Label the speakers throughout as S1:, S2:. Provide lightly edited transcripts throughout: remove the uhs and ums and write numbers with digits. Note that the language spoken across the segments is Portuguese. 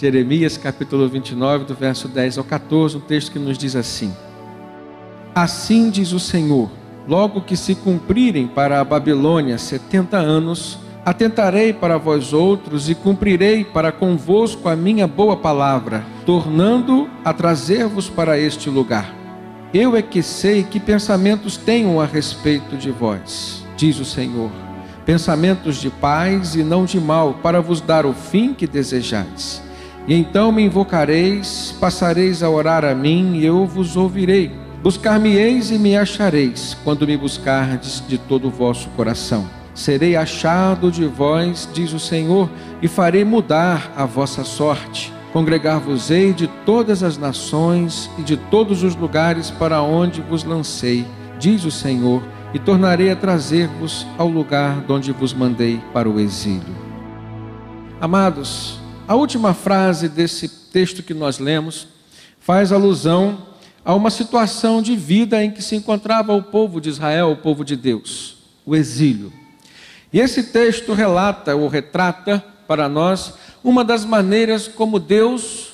S1: Jeremias capítulo 29, do verso 10 ao 14, um texto que nos diz assim: Assim diz o Senhor, logo que se cumprirem para a Babilônia 70 anos, atentarei para vós outros e cumprirei para convosco a minha boa palavra, tornando a trazer-vos para este lugar. Eu é que sei que pensamentos tenho a respeito de vós, diz o Senhor, pensamentos de paz e não de mal, para vos dar o fim que desejais. E então me invocareis, passareis a orar a mim e eu vos ouvirei. Buscar-me-eis e me achareis, quando me buscardes de todo o vosso coração. Serei achado de vós, diz o Senhor, e farei mudar a vossa sorte. Congregar-vos-ei de todas as nações e de todos os lugares para onde vos lancei, diz o Senhor, e tornarei a trazer-vos ao lugar de onde vos mandei para o exílio. Amados, a última frase desse texto que nós lemos faz alusão a uma situação de vida em que se encontrava o povo de Israel, o povo de Deus, o exílio. E esse texto relata ou retrata para nós uma das maneiras como Deus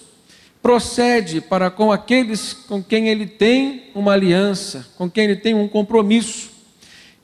S1: procede para com aqueles com quem Ele tem uma aliança, com quem Ele tem um compromisso.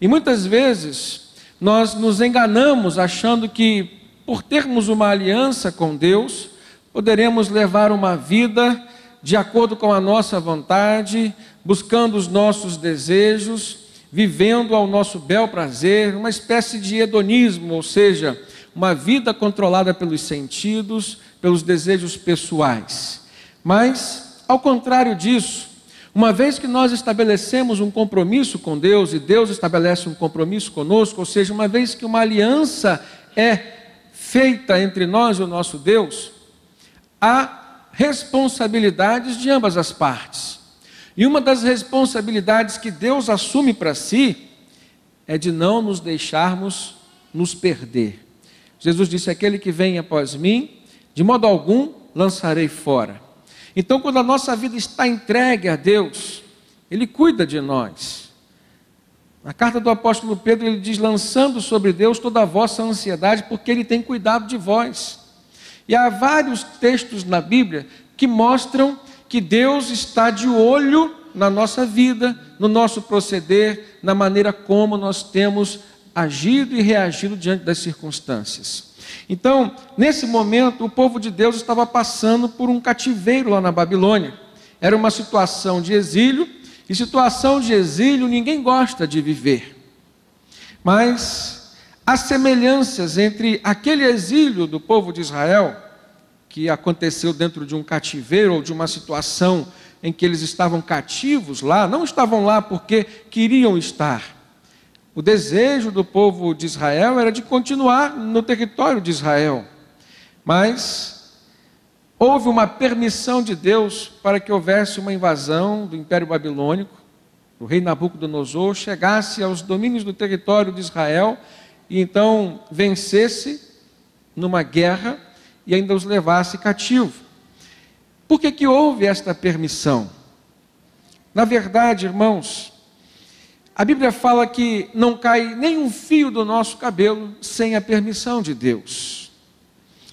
S1: E muitas vezes nós nos enganamos achando que por termos uma aliança com Deus, poderemos levar uma vida de acordo com a nossa vontade, buscando os nossos desejos, vivendo ao nosso bel prazer, uma espécie de hedonismo, ou seja, uma vida controlada pelos sentidos, pelos desejos pessoais. Mas, ao contrário disso, uma vez que nós estabelecemos um compromisso com Deus, e Deus estabelece um compromisso conosco, ou seja, uma vez que uma aliança é feita entre nós e o nosso Deus, há responsabilidades de ambas as partes. E uma das responsabilidades que Deus assume para si é de não nos deixarmos nos perder. Jesus disse: aquele que vem após mim, de modo algum lançarei fora. Então, quando a nossa vida está entregue a Deus, Ele cuida de nós. Na carta do apóstolo Pedro, ele diz: lançando sobre Deus toda a vossa ansiedade, porque Ele tem cuidado de vós. E há vários textos na Bíblia que mostram que Deus está de olho na nossa vida, no nosso proceder, na maneira como nós temos agido e reagido diante das circunstâncias. Então, nesse momento, o povo de Deus estava passando por um cativeiro lá na Babilônia. Era uma situação de exílio, e situação de exílio ninguém gosta de viver. Mas há semelhanças entre aquele exílio do povo de Israel, que aconteceu dentro de um cativeiro ou de uma situação em que eles estavam cativos lá, não estavam lá porque queriam estar. O desejo do povo de Israel era de continuar no território de Israel, mas houve uma permissão de Deus para que houvesse uma invasão do Império Babilônico. O rei Nabucodonosor chegasse aos domínios do território de Israel e então vencesse numa guerra e ainda os levasse cativo. Por que houve esta permissão? Na verdade, irmãos, a Bíblia fala que não cai nem um fio do nosso cabelo sem a permissão de Deus.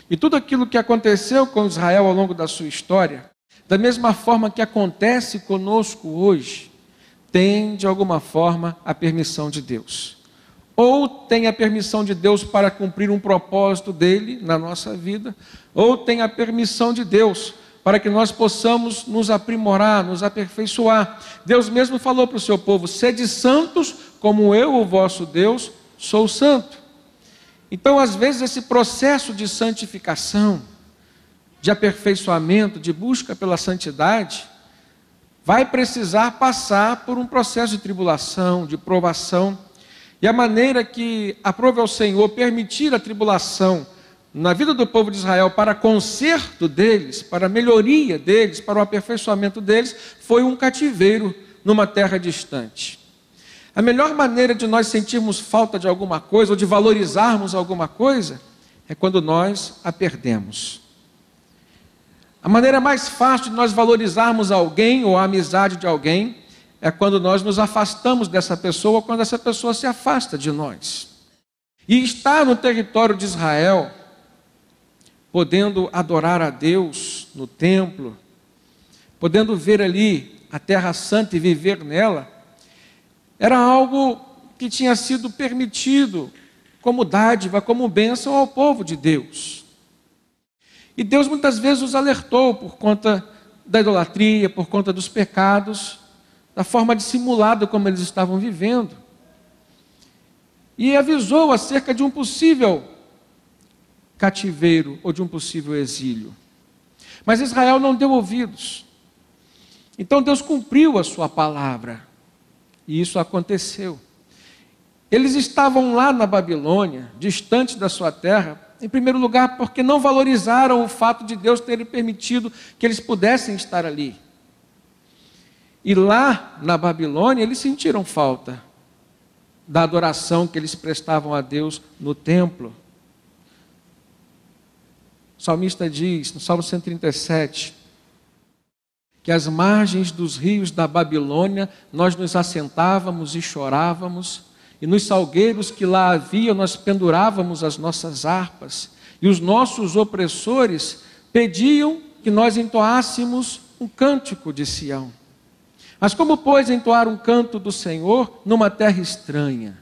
S1: E tudo aquilo que aconteceu com Israel ao longo da sua história, da mesma forma que acontece conosco hoje, tem de alguma forma a permissão de Deus. Ou tem a permissão de Deus para cumprir um propósito dele na nossa vida, ou tem a permissão de Deus para que nós possamos nos aprimorar, nos aperfeiçoar. Deus mesmo falou para o seu povo: sede santos, como eu, o vosso Deus, sou santo. Então, às vezes, esse processo de santificação, de aperfeiçoamento, de busca pela santidade, vai precisar passar por um processo de tribulação, de provação. E a maneira que aprove ao Senhor permitir a tribulação na vida do povo de Israel para conserto deles, para melhoria deles, para o aperfeiçoamento deles, foi um cativeiro numa terra distante. A melhor maneira de nós sentirmos falta de alguma coisa, ou de valorizarmos alguma coisa, é quando nós a perdemos. A maneira mais fácil de nós valorizarmos alguém, ou a amizade de alguém, é quando nós nos afastamos dessa pessoa, quando essa pessoa se afasta de nós. E estar no território de Israel podendo adorar a Deus no templo, podendo ver ali a Terra Santa e viver nela, era algo que tinha sido permitido como dádiva, como bênção ao povo de Deus. E Deus muitas vezes os alertou por conta da idolatria, por conta dos pecados, da forma dissimulada como eles estavam vivendo. E avisou acerca de um possível cativeiro ou de um possível exílio. Mas Israel não deu ouvidos. Então Deus cumpriu a sua palavra. E isso aconteceu. Eles estavam lá na Babilônia, distantes da sua terra, em primeiro lugar porque não valorizaram o fato de Deus ter permitido que eles pudessem estar ali. E lá na Babilônia eles sentiram falta da adoração que eles prestavam a Deus no templo. O salmista diz, no Salmo 137, que às margens dos rios da Babilônia nós nos assentávamos e chorávamos, e nos salgueiros que lá havia nós pendurávamos as nossas harpas, e os nossos opressores pediam que nós entoássemos um cântico de Sião. Mas como, pois, entoar um canto do Senhor numa terra estranha?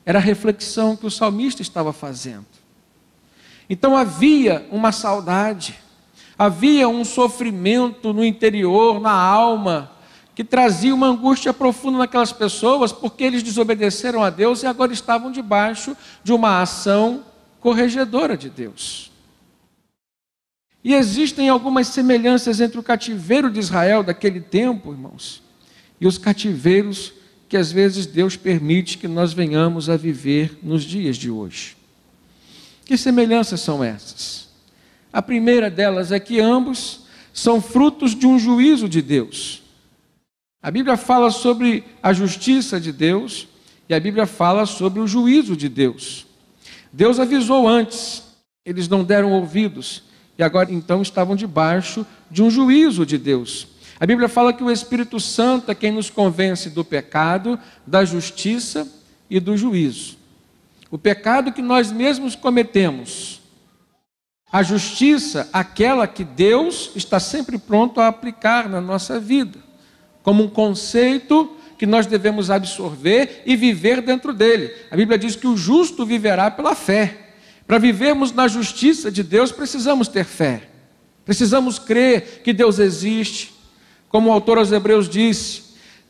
S1: Era a reflexão que o salmista estava fazendo. Então havia uma saudade, havia um sofrimento no interior, na alma, que trazia uma angústia profunda naquelas pessoas, porque eles desobedeceram a Deus e agora estavam debaixo de uma ação corregedora de Deus. E existem algumas semelhanças entre o cativeiro de Israel daquele tempo, irmãos, e os cativeiros que às vezes Deus permite que nós venhamos a viver nos dias de hoje. Que semelhanças são essas? A primeira delas é que ambos são frutos de um juízo de Deus. A Bíblia fala sobre a justiça de Deus e a Bíblia fala sobre o juízo de Deus. Deus avisou antes, eles não deram ouvidos e agora então estavam debaixo de um juízo de Deus. A Bíblia fala que o Espírito Santo é quem nos convence do pecado, da justiça e do juízo. O pecado que nós mesmos cometemos. A justiça, aquela que Deus está sempre pronto a aplicar na nossa vida, como um conceito que nós devemos absorver e viver dentro dele. A Bíblia diz que o justo viverá pela fé. Para vivermos na justiça de Deus, precisamos ter fé. Precisamos crer que Deus existe. Como o autor aos Hebreus disse,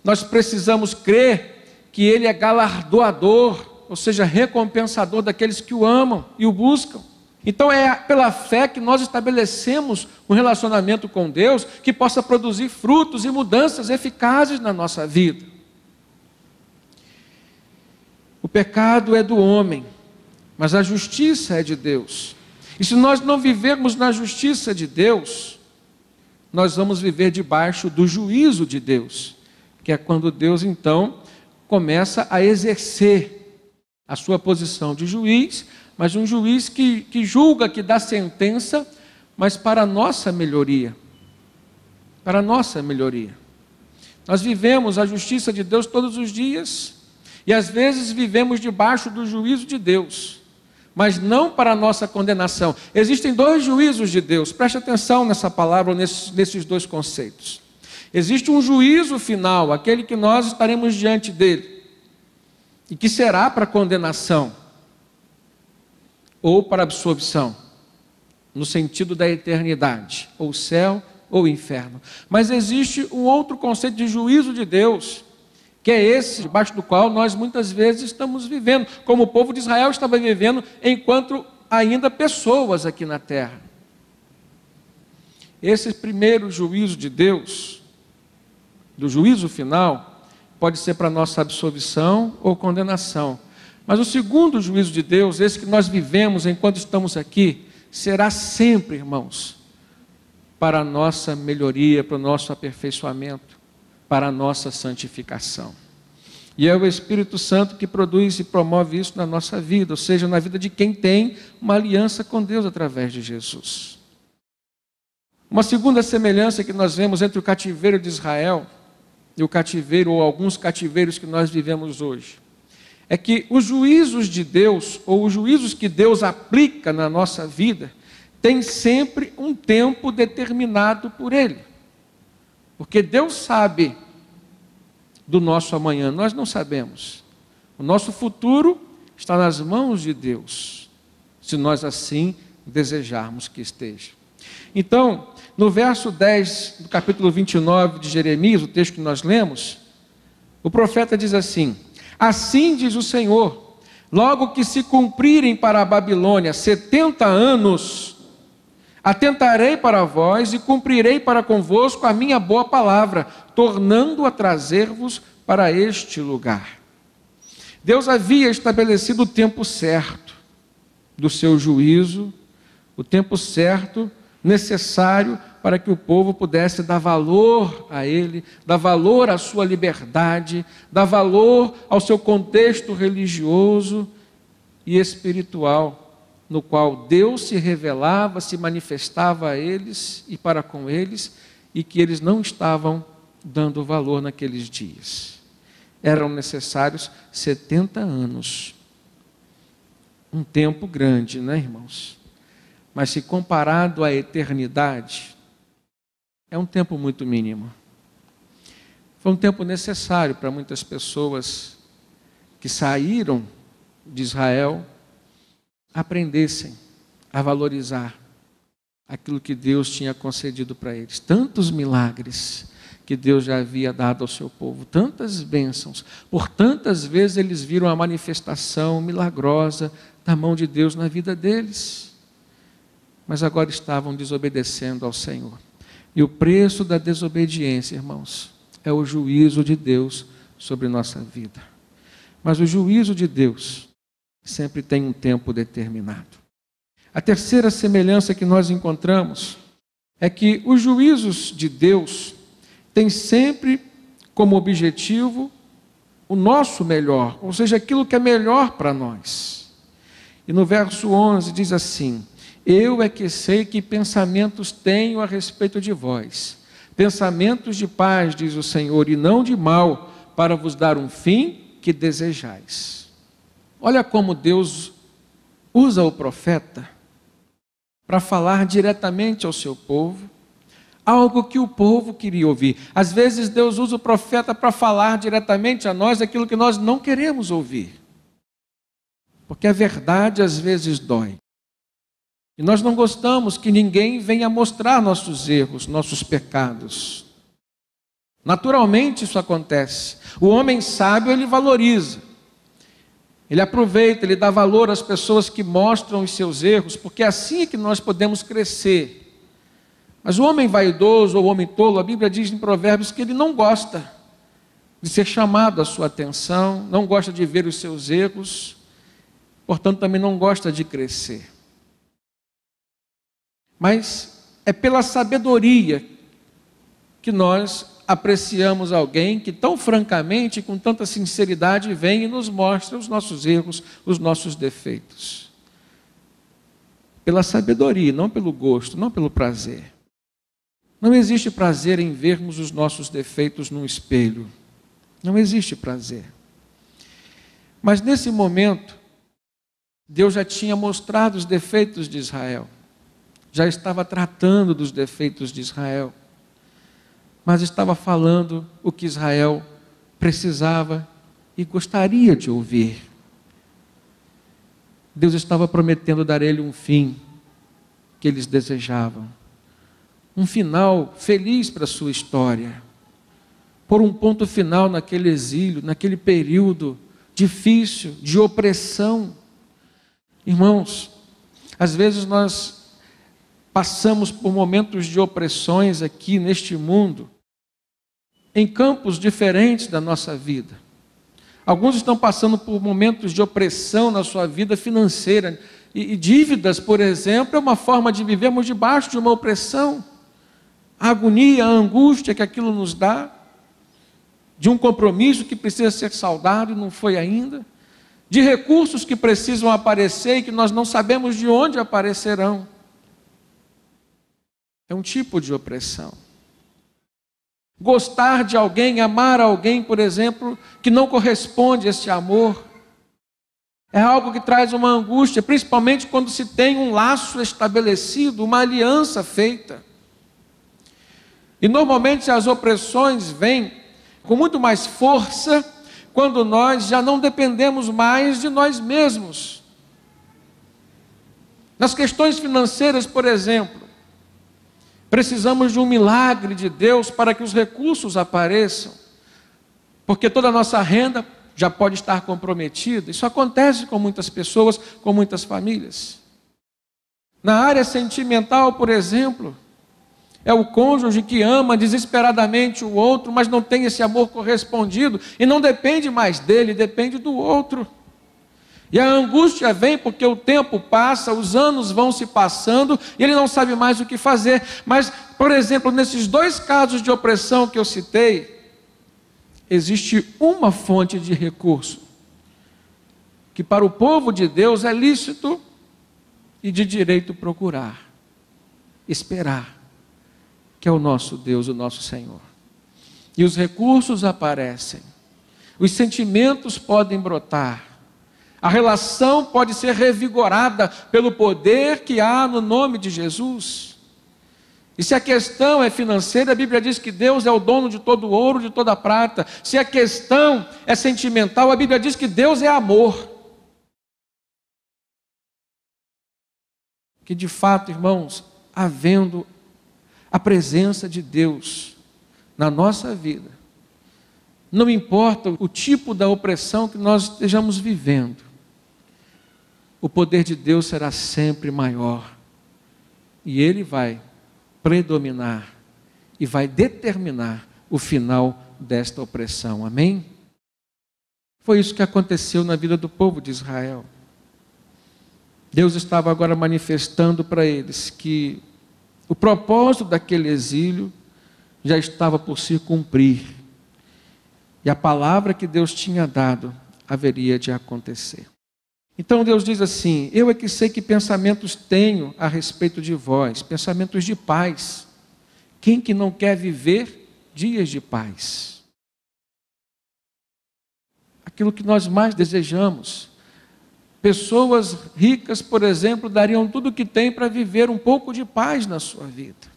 S1: nós precisamos crer que Ele é galardoador, ou seja, recompensador daqueles que o amam e o buscam. Então é pela fé que nós estabelecemos um relacionamento com Deus que possa produzir frutos e mudanças eficazes na nossa vida. O pecado é do homem, mas a justiça é de Deus. E se nós não vivermos na justiça de Deus, nós vamos viver debaixo do juízo de Deus, que é quando Deus então começa a exercer a sua posição de juiz, mas um juiz que julga, que dá sentença, mas para a nossa melhoria. Para a nossa melhoria. Nós vivemos a justiça de Deus todos os dias, e às vezes vivemos debaixo do juízo de Deus, mas não para a nossa condenação. Existem dois juízos de Deus, preste atenção nessa palavra, nesses dois conceitos. Existe um juízo final, aquele que nós estaremos diante dele, e que será para condenação, ou para absorção, no sentido da eternidade, ou céu ou inferno. Mas existe um outro conceito de juízo de Deus, que é esse, debaixo do qual nós muitas vezes estamos vivendo, como o povo de Israel estava vivendo, enquanto ainda pessoas aqui na terra. Esse primeiro juízo de Deus, do juízo final, pode ser para nossa absolvição ou condenação. Mas o segundo juízo de Deus, esse que nós vivemos enquanto estamos aqui, será sempre, irmãos, para a nossa melhoria, para o nosso aperfeiçoamento, para a nossa santificação. E é o Espírito Santo que produz e promove isso na nossa vida, ou seja, na vida de quem tem uma aliança com Deus através de Jesus. Uma segunda semelhança que nós vemos entre o cativeiro de Israel e o cativeiro, ou alguns cativeiros que nós vivemos hoje, é que os juízos de Deus, ou os juízos que Deus aplica na nossa vida, tem sempre um tempo determinado por Ele. Porque Deus sabe do nosso amanhã, nós não sabemos. O nosso futuro está nas mãos de Deus, se nós assim desejarmos que esteja. Então, no verso 10 do capítulo 29 de Jeremias, o texto que nós lemos, o profeta diz assim: assim diz o Senhor, logo que se cumprirem para a Babilônia 70 anos, atentarei para vós e cumprirei para convosco a minha boa palavra, tornando a trazer-vos para este lugar. Deus havia estabelecido o tempo certo do seu juízo, o tempo certo necessário para que o povo pudesse dar valor a ele, dar valor à sua liberdade, dar valor ao seu contexto religioso e espiritual, no qual Deus se revelava, se manifestava a eles e para com eles, e que eles não estavam dando valor naqueles dias. Eram necessários 70 anos. Um tempo grande, né, irmãos? Mas se comparado à eternidade, é um tempo muito mínimo. Foi um tempo necessário para muitas pessoas que saíram de Israel aprendessem a valorizar aquilo que Deus tinha concedido para eles. Tantos milagres que Deus já havia dado ao seu povo, tantas bênçãos. Por tantas vezes eles viram a manifestação milagrosa da mão de Deus na vida deles. Mas agora estavam desobedecendo ao Senhor. E o preço da desobediência, irmãos, é o juízo de Deus sobre nossa vida. Mas o juízo de Deus sempre tem um tempo determinado. A terceira semelhança que nós encontramos é que os juízos de Deus têm sempre como objetivo o nosso melhor, ou seja, aquilo que é melhor para nós. E no verso 11 diz assim: eu é que sei que pensamentos tenho a respeito de vós, pensamentos de paz, diz o Senhor, e não de mal, para vos dar um fim que desejais. Olha como Deus usa o profeta para falar diretamente ao seu povo, algo que o povo queria ouvir. Às vezes Deus usa o profeta para falar diretamente a nós aquilo que nós não queremos ouvir. Porque a verdade às vezes dói. E nós não gostamos que ninguém venha mostrar nossos erros, nossos pecados. Naturalmente isso acontece. O homem sábio, ele valoriza. Ele aproveita, ele dá valor às pessoas que mostram os seus erros, porque é assim que nós podemos crescer. Mas o homem vaidoso ou o homem tolo, a Bíblia diz em Provérbios que ele não gosta de ser chamado à sua atenção, não gosta de ver os seus erros, portanto também não gosta de crescer. Mas é pela sabedoria que nós apreciamos alguém que tão francamente, com tanta sinceridade, vem e nos mostra os nossos erros, os nossos defeitos. Pela sabedoria, não pelo gosto, não pelo prazer. Não existe prazer em vermos os nossos defeitos num espelho. Não existe prazer. Mas nesse momento, Deus já tinha mostrado os defeitos de Israel. Já estava tratando dos defeitos de Israel. Mas estava falando o que Israel precisava e gostaria de ouvir. Deus estava prometendo dar a ele um fim que eles desejavam. Um final feliz para a sua história. Por um ponto final naquele exílio, naquele período difícil, de opressão. Irmãos, às vezes nós passamos por momentos de opressões aqui neste mundo, em campos diferentes da nossa vida. Alguns estão passando por momentos de opressão na sua vida financeira. E dívidas, por exemplo, é uma forma de vivermos debaixo de uma opressão. A agonia, a angústia que aquilo nos dá, de um compromisso que precisa ser saldado e não foi ainda, de recursos que precisam aparecer e que nós não sabemos de onde aparecerão. É um tipo de opressão. Gostar de alguém, amar alguém, por exemplo, que não corresponde a esse amor, É algo que traz uma angústia, principalmente quando se tem um laço estabelecido, uma aliança feita. E normalmente as opressões vêm com muito mais força quando nós já não dependemos mais de nós mesmos. Nas questões financeiras, por exemplo, precisamos de um milagre de Deus para que os recursos apareçam, porque toda a nossa renda já pode estar comprometida. Isso acontece com muitas pessoas, com muitas famílias. Na área sentimental, por exemplo, é o cônjuge que ama desesperadamente o outro, mas não tem esse amor correspondido, e não depende mais dele, depende do outro. E a angústia vem porque o tempo passa, os anos vão se passando, e ele não sabe mais o que fazer. Mas, por exemplo, nesses dois casos de opressão que eu citei, existe uma fonte de recurso, que para o povo de Deus é lícito e de direito procurar, esperar, que é o nosso Deus, o nosso Senhor. E os recursos aparecem, os sentimentos podem brotar, a relação pode ser revigorada pelo poder que há no nome de Jesus. E se a questão é financeira, a Bíblia diz que Deus é o dono de todo o ouro, de toda a prata. Se a questão é sentimental, a Bíblia diz que Deus é amor. Que de fato, irmãos, havendo a presença de Deus na nossa vida, não importa o tipo da opressão que nós estejamos vivendo, o poder de Deus será sempre maior, e Ele vai predominar e vai determinar o final desta opressão, amém? Foi isso que aconteceu na vida do povo de Israel. Deus estava agora manifestando para eles que o propósito daquele exílio já estava por se cumprir, e a palavra que Deus tinha dado haveria de acontecer. Então Deus diz assim: eu é que sei que pensamentos tenho a respeito de vós, pensamentos de paz. Quem que não quer viver dias de paz? Aquilo que nós mais desejamos. Pessoas ricas, por exemplo, dariam tudo o que têm para viver um pouco de paz na sua vida.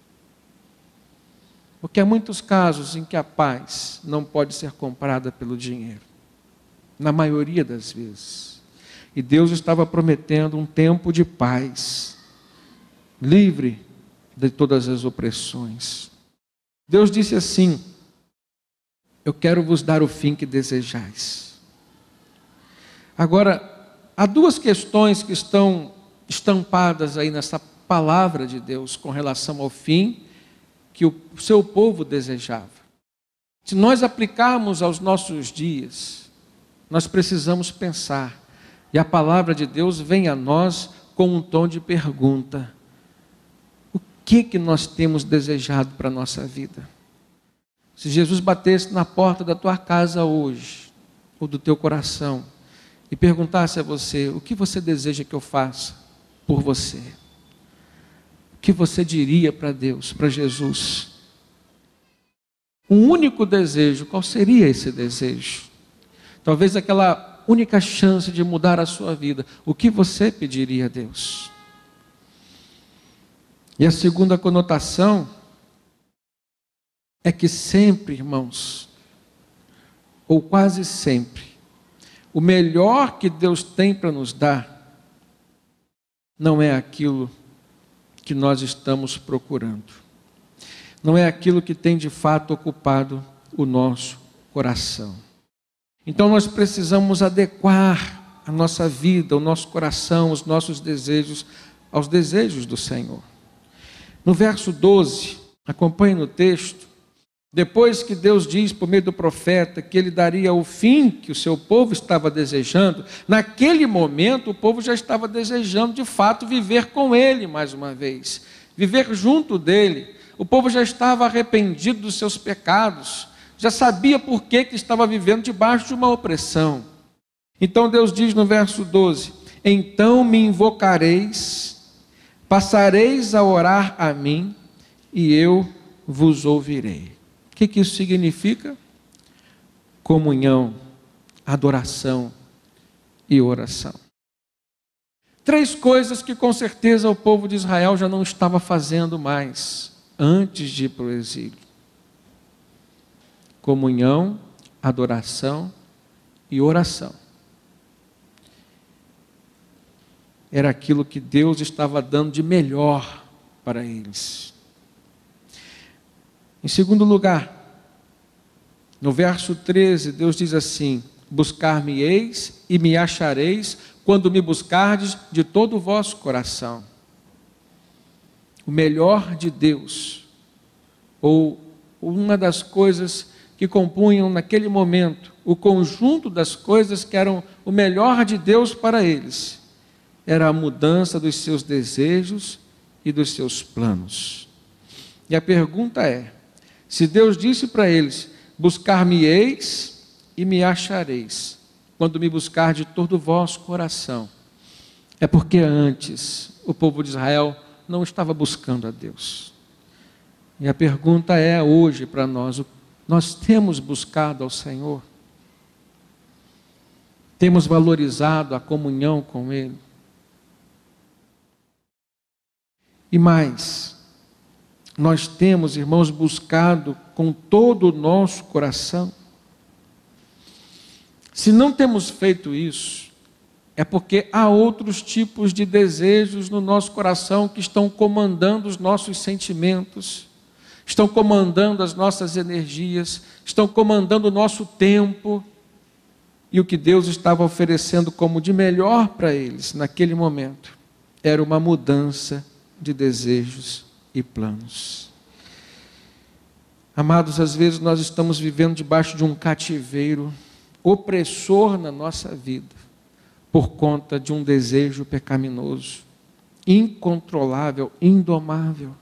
S1: Porque há muitos casos em que a paz não pode ser comprada pelo dinheiro, na maioria das vezes. E Deus estava prometendo um tempo de paz, livre de todas as opressões. Deus disse assim: eu quero vos dar o fim que desejais. Agora, há duas questões que estão estampadas aí nessa palavra de Deus com relação ao fim que o seu povo desejava. Se nós aplicarmos aos nossos dias, nós precisamos pensar. E a palavra de Deus vem a nós com um tom de pergunta: o que nós temos desejado para a nossa vida? Se Jesus batesse na porta da tua casa hoje, ou do teu coração, e perguntasse a você: o que você deseja que eu faça por você? O que você diria para Deus, para Jesus? Um único desejo, qual seria esse desejo? Talvez aquela única chance de mudar a sua vida. O que você pediria a Deus? E a segunda conotação é que sempre, irmãos, ou quase sempre, o melhor que Deus tem para nos dar não é aquilo que nós estamos procurando. Não é aquilo que tem de fato ocupado o nosso coração. Então nós precisamos adequar a nossa vida, o nosso coração, os nossos desejos aos desejos do Senhor. No verso 12, acompanhe no texto, depois que Deus diz por meio do profeta que Ele daria o fim que o seu povo estava desejando, naquele momento o povo já estava desejando de fato viver com Ele mais uma vez, viver junto dEle. O povo já estava arrependido dos seus pecados, já sabia por que estava vivendo debaixo de uma opressão. Então Deus diz no verso 12: então me invocareis, passareis a orar a mim, e eu vos ouvirei. O que isso significa? Comunhão, adoração e oração. 3 coisas que com certeza o povo de Israel já não estava fazendo mais antes de ir para o exílio: comunhão, adoração e oração. Era aquilo que Deus estava dando de melhor para eles. Em segundo lugar, no verso 13, Deus diz assim: buscar-me-eis e me achareis, quando me buscardes de todo o vosso coração. O melhor de Deus, ou uma das coisas que compunham naquele momento, o conjunto das coisas que eram o melhor de Deus para eles, era a mudança dos seus desejos e dos seus planos. E a pergunta é: se Deus disse para eles: buscar-me-eis e me achareis, quando me buscar de todo o vosso coração, é porque antes o povo de Israel não estava buscando a Deus. E a pergunta é hoje para nós: nós temos buscado ao Senhor? Temos valorizado a comunhão com Ele? E mais, nós temos, irmãos, buscado com todo o nosso coração? Se não temos feito isso, é porque há outros tipos de desejos no nosso coração que estão comandando os nossos sentimentos, estão comandando as nossas energias, estão comandando o nosso tempo. E o que Deus estava oferecendo como de melhor para eles naquele momento era uma mudança de desejos e planos. Amados, às vezes nós estamos vivendo debaixo de um cativeiro opressor na nossa vida, por conta de um desejo pecaminoso, incontrolável, indomável,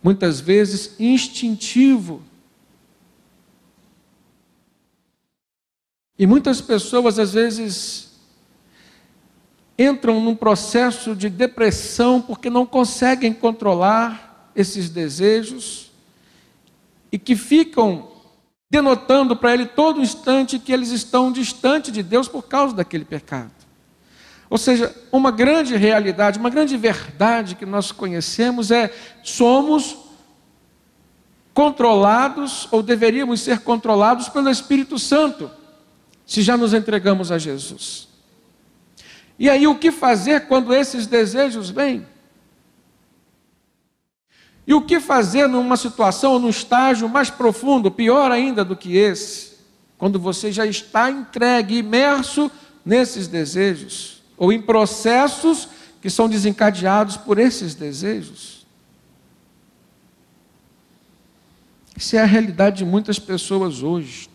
S1: muitas vezes instintivo. E muitas pessoas, às vezes, entram num processo de depressão porque não conseguem controlar esses desejos e que ficam denotando para ele todo instante que eles estão distante de Deus por causa daquele pecado. Ou seja, uma grande realidade, uma grande verdade que nós conhecemos é: somos controlados, ou deveríamos ser controlados pelo Espírito Santo, se já nos entregamos a Jesus. E aí, o que fazer quando esses desejos vêm? E o que fazer numa situação, num estágio mais profundo, pior ainda do que esse, quando você já está entregue, imerso nesses desejos, ou em processos que são desencadeados por esses desejos? Isso é a realidade de muitas pessoas hoje.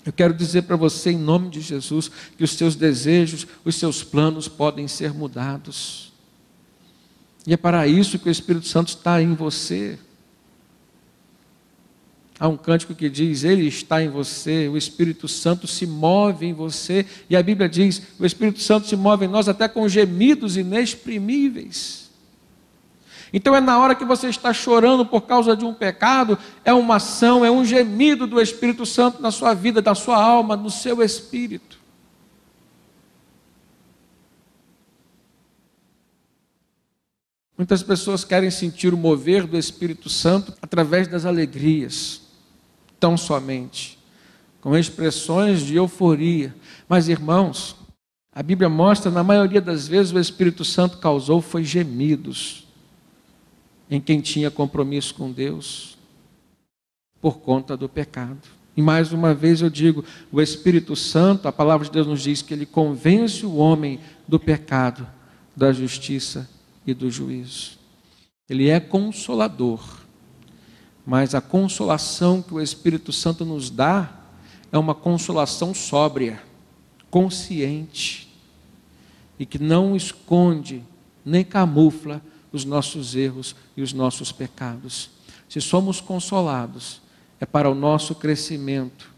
S1: Eu quero dizer para você, em nome de Jesus, que os seus desejos, os seus planos podem ser mudados. E é para isso que o Espírito Santo está em você. Há um cântico que diz: Ele está em você, o Espírito Santo se move em você. E a Bíblia diz: o Espírito Santo se move em nós até com gemidos inexprimíveis. Então é na hora que você está chorando por causa de um pecado, é uma ação, é um gemido do Espírito Santo na sua vida, na sua alma, no seu espírito. Muitas pessoas querem sentir o mover do Espírito Santo através das alegrias, tão somente, com expressões de euforia. Mas, irmãos, a Bíblia mostra, na maioria das vezes, o Espírito Santo causou foi gemidos em quem tinha compromisso com Deus, por conta do pecado. E mais uma vez eu digo, o Espírito Santo, a palavra de Deus nos diz que ele convence o homem do pecado, da justiça e do juízo. Ele é consolador, mas a consolação que o Espírito Santo nos dá é uma consolação sóbria, consciente, e que não esconde nem camufla os nossos erros e os nossos pecados. Se somos consolados, é para o nosso crescimento,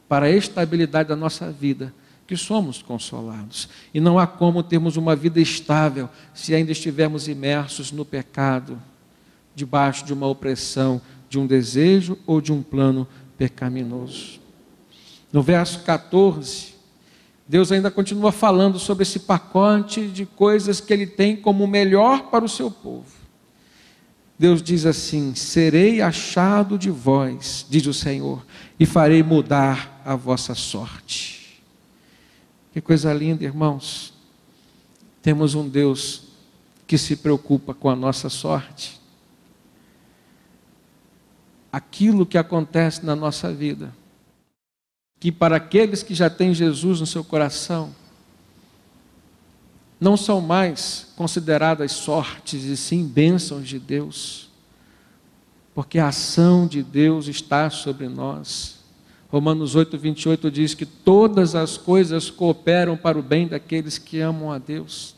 S1: para a estabilidade da nossa vida, que somos consolados. E não há como termos uma vida estável se ainda estivermos imersos no pecado, debaixo de uma opressão, de um desejo ou de um plano pecaminoso. No verso 14, Deus ainda continua falando sobre esse pacote de coisas que Ele tem como melhor para o seu povo. Deus diz assim: serei achado de vós, diz o Senhor, e farei mudar a vossa sorte. Que coisa linda, irmãos. Temos um Deus que se preocupa com a nossa sorte. Aquilo que acontece na nossa vida, que para aqueles que já têm Jesus no seu coração, não são mais consideradas sortes, e sim bênçãos de Deus, porque a ação de Deus está sobre nós. Romanos 8:28 diz que todas as coisas cooperam para o bem daqueles que amam a Deus.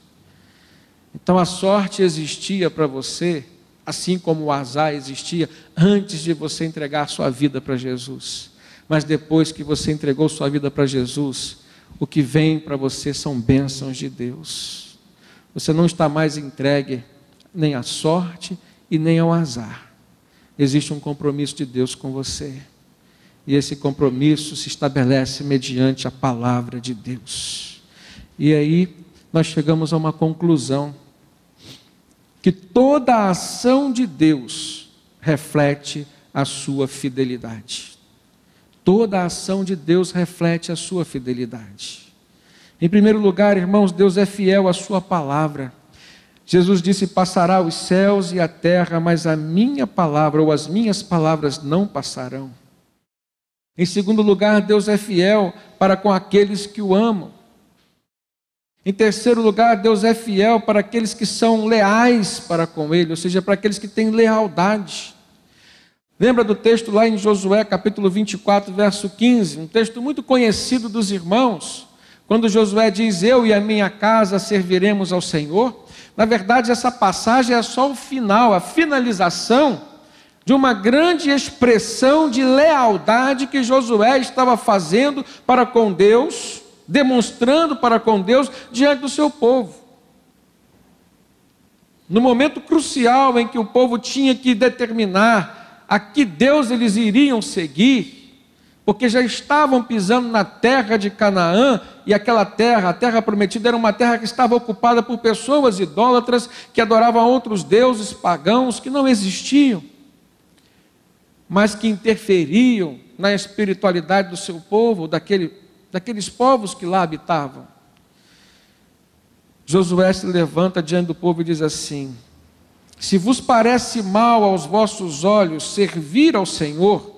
S1: Então a sorte existia para você, assim como o azar existia antes de você entregar sua vida para Jesus. Mas depois que você entregou sua vida para Jesus, o que vem para você são bênçãos de Deus. Você não está mais entregue nem à sorte e nem ao azar. Existe um compromisso de Deus com você. E esse compromisso se estabelece mediante a palavra de Deus. E aí nós chegamos a uma conclusão, que toda a ação de Deus reflete a sua fidelidade. Toda a ação de Deus reflete a sua fidelidade. Em primeiro lugar, irmãos, Deus é fiel à sua palavra. Jesus disse: passará os céus e a terra, mas a minha palavra ou as minhas palavras não passarão. Em segundo lugar, Deus é fiel para com aqueles que o amam. Em terceiro lugar, Deus é fiel para aqueles que são leais para com Ele, ou seja, para aqueles que têm lealdade. Lembra do texto lá em Josué, capítulo 24, verso 15, um texto muito conhecido dos irmãos, quando Josué diz: eu e a minha casa serviremos ao Senhor. Na verdade, essa passagem é só o final, a finalização de uma grande expressão de lealdade que Josué estava fazendo para com Deus, demonstrando para com Deus diante do seu povo. No momento crucial em que o povo tinha que determinar a que Deus eles iriam seguir, porque já estavam pisando na terra de Canaã, e aquela terra, a terra prometida, era uma terra que estava ocupada por pessoas idólatras que adoravam outros deuses pagãos que não existiam, mas que interferiam na espiritualidade do seu povo, daqueles povos que lá habitavam. Josué se levanta diante do povo e diz assim: se vos parece mal aos vossos olhos servir ao Senhor,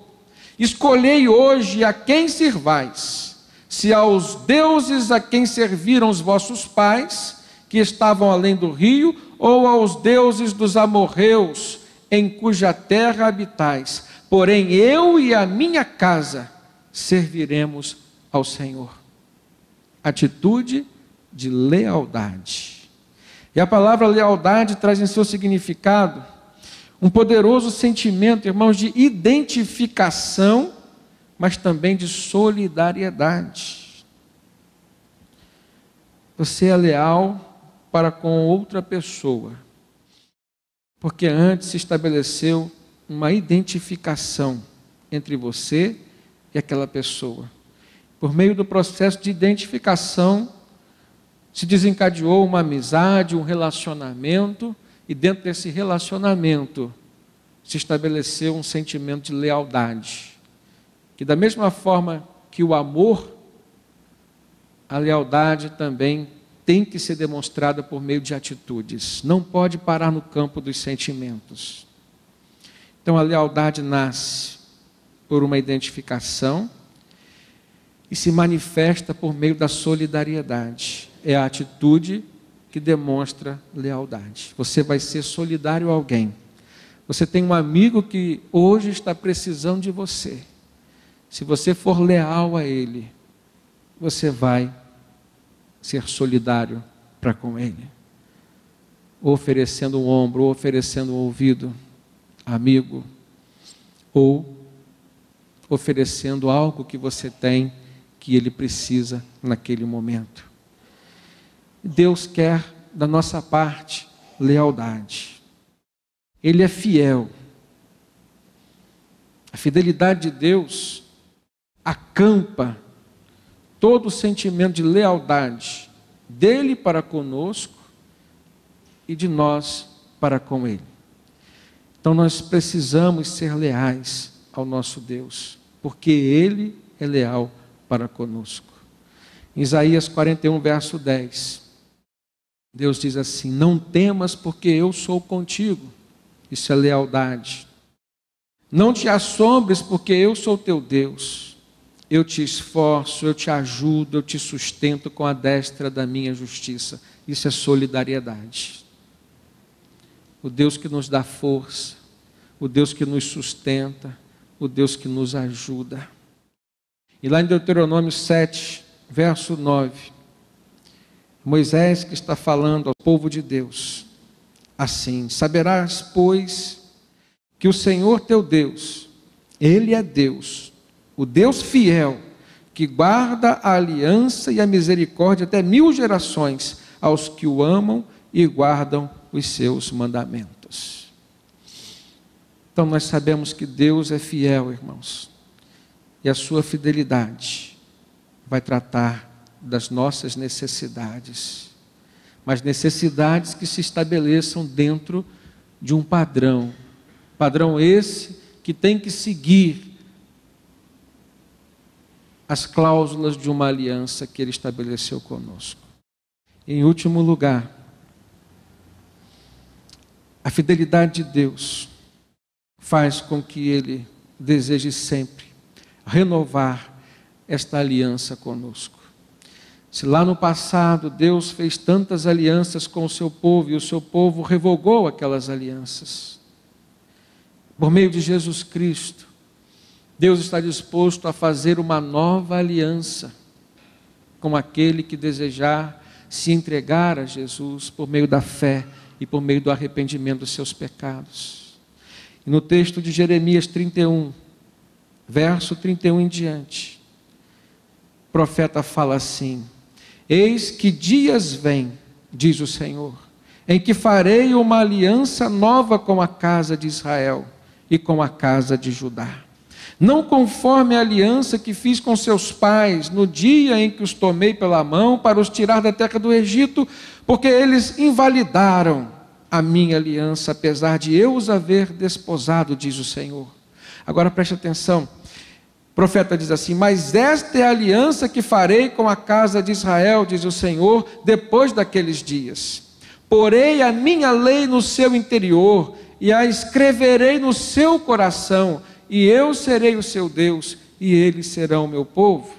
S1: escolhei hoje a quem servais, se aos deuses a quem serviram os vossos pais, que estavam além do rio, ou aos deuses dos amorreus, em cuja terra habitais. Porém eu e a minha casa serviremos ao Senhor. Atitude de lealdade. E a palavra lealdade traz em seu significado um poderoso sentimento, irmãos, de identificação, mas também de solidariedade. Você é leal para com outra pessoa, porque antes se estabeleceu uma identificação entre você e aquela pessoa. Por meio do processo de identificação, se desencadeou uma amizade, um relacionamento, e dentro desse relacionamento se estabeleceu um sentimento de lealdade, que da mesma forma que o amor, a lealdade também tem que ser demonstrada por meio de atitudes, não pode parar no campo dos sentimentos. Então a lealdade nasce por uma identificação e se manifesta por meio da solidariedade. É a atitude que demonstra lealdade. Você vai ser solidário a alguém. Você tem um amigo que hoje está precisando de você. Se você for leal a ele, você vai ser solidário para com ele. Ou oferecendo um ombro, ou oferecendo um ouvido, amigo, ou oferecendo algo que você tem, que ele precisa naquele momento. Deus quer da nossa parte lealdade. Ele é fiel. A fidelidade de Deus acampa todo o sentimento de lealdade dele para conosco e de nós para com ele. Então nós precisamos ser leais ao nosso Deus, porque ele é leal para conosco. Em Isaías 41, verso 10, Deus diz assim: não temas, porque eu sou contigo. Isso é lealdade. Não te assombres, porque eu sou teu Deus. Eu te esforço, eu te ajudo, eu te sustento com a destra da minha justiça. Isso é solidariedade. O Deus que nos dá força, o Deus que nos sustenta, o Deus que nos ajuda. E lá em Deuteronômio 7, verso 9, Moisés que está falando ao povo de Deus, assim: saberás, pois, que o Senhor teu Deus, Ele é Deus, o Deus fiel, que guarda a aliança e a misericórdia até 1000 gerações aos que o amam e guardam os seus mandamentos. Então nós sabemos que Deus é fiel, irmãos, e a sua fidelidade vai tratar das nossas necessidades, mas necessidades que se estabeleçam dentro de um padrão esse que tem que seguir as cláusulas de uma aliança que Ele estabeleceu conosco. Em último lugar, a fidelidade de Deus faz com que Ele deseje sempre renovar esta aliança conosco. Se lá no passado Deus fez tantas alianças com o seu povo e o seu povo revogou aquelas alianças, por meio de Jesus Cristo, Deus está disposto a fazer uma nova aliança com aquele que desejar se entregar a Jesus por meio da fé e por meio do arrependimento dos seus pecados. E no texto de Jeremias 31, verso 31 em diante, o profeta fala assim: eis que dias vêm, diz o Senhor, em que farei uma aliança nova com a casa de Israel e com a casa de Judá. Não conforme a aliança que fiz com seus pais no dia em que os tomei pela mão para os tirar da terra do Egito, porque eles invalidaram a minha aliança, apesar de eu os haver desposado, diz o Senhor. Agora preste atenção, o profeta diz assim: mas esta é a aliança que farei com a casa de Israel, diz o Senhor, depois daqueles dias. Porei a minha lei no seu interior e a escreverei no seu coração, e eu serei o seu Deus, e eles serão o meu povo.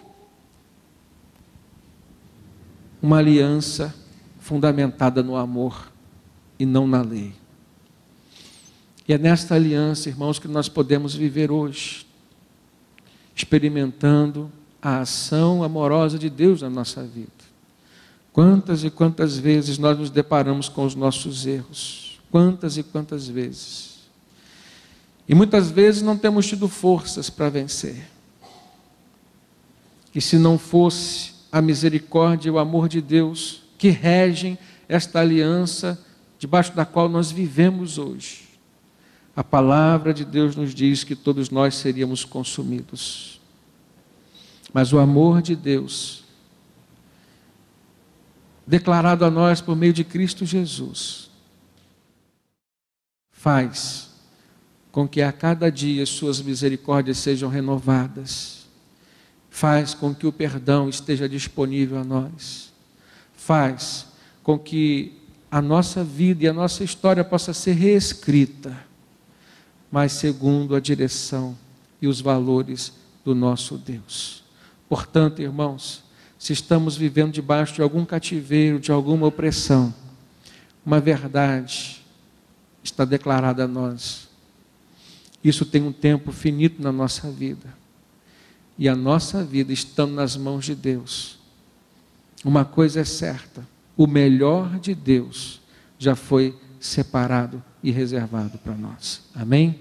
S1: Uma aliança fundamentada no amor e não na lei. E é nesta aliança, irmãos, que nós podemos viver hoje, experimentando a ação amorosa de Deus na nossa vida. Quantas e quantas vezes nós nos deparamos com os nossos erros? Quantas e quantas vezes? E muitas vezes não temos tido forças para vencer. E se não fosse a misericórdia e o amor de Deus que regem esta aliança debaixo da qual nós vivemos hoje, a palavra de Deus nos diz que todos nós seríamos consumidos. Mas o amor de Deus, declarado a nós por meio de Cristo Jesus, faz com que a cada dia as suas misericórdias sejam renovadas, faz com que o perdão esteja disponível a nós, faz com que a nossa vida e a nossa história possa ser reescrita, mas segundo a direção e os valores do nosso Deus. Portanto, irmãos, se estamos vivendo debaixo de algum cativeiro, de alguma opressão, uma verdade está declarada a nós. Isso tem um tempo finito na nossa vida. E a nossa vida estando nas mãos de Deus. Uma coisa é certa: o melhor de Deus já foi separado e reservado para nós. Amém?